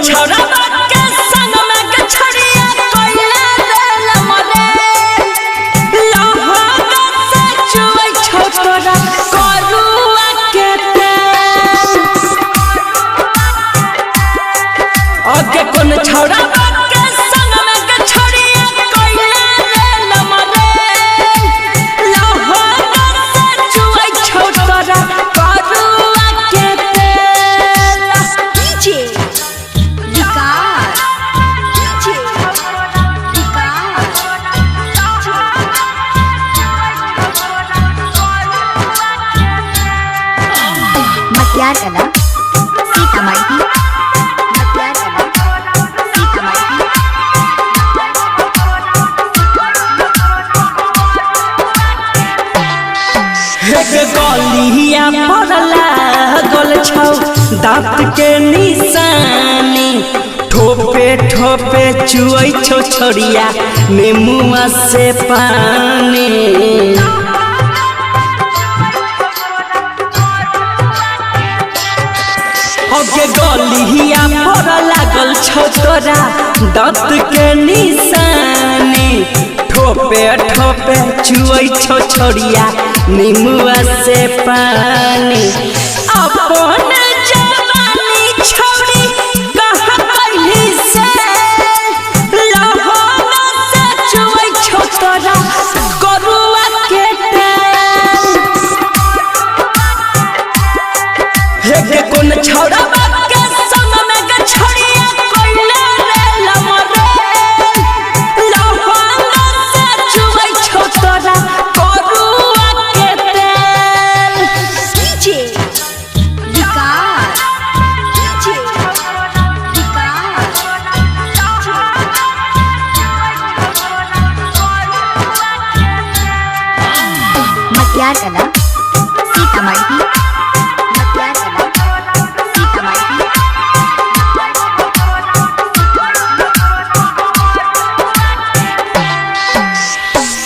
छौरा के संग में के छड़िया कोइले देल मरे लहंगा से चुई छोटरा करुआ के आगे कौन छौरा के संग में के छड़िया कोइले देल मरे लहंगा से चुई छोटरा करुआ के डीजे मतियार कला सीतामढ़ी मतियार कला सीतामढ़ी एक गलिया पड़ला गल छौ दांत के निशानी ठोपे ठोपे चुई छौ छोड़िया नेमुआ से पानी अगे गलिया पर लागल छौ तोरा दांत के निशानी ठोपे ठोपे चुई छौ छोड़िया निमुआ से पानी अपन जवानी छोड़ी कहाँ कैली से लहंगा से चुई छौ तोरा करुआ के हे कौन छौरा के संग में के छड़िया कोइले देल मरे लहंगा से चुई छौ तोरा करुआ के तेल डीजे मतियार कला सीतामढ़ी मतियार कला सीतामढ़ी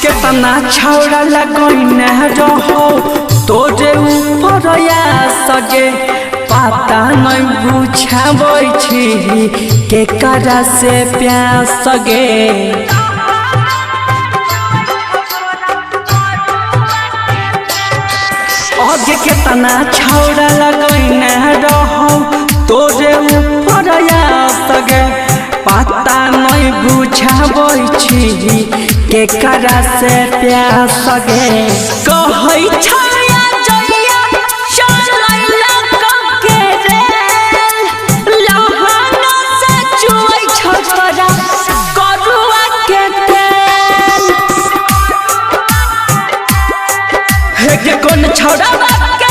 केतना छौरा लगोइन रहो तोरे ऊपर या सगे पता नहीं बुझाबै छी के करा से प्यास सगे आगे केतना छौरा लगोइन रहो तोरे ऊपर या सगे पता नहीं बुझाबै छी के करा से प्यास सगे कहै छौरा जइया चलैला के रे लहंगा से चुई छोटरा करुआ के तेल हे कौन छौरा के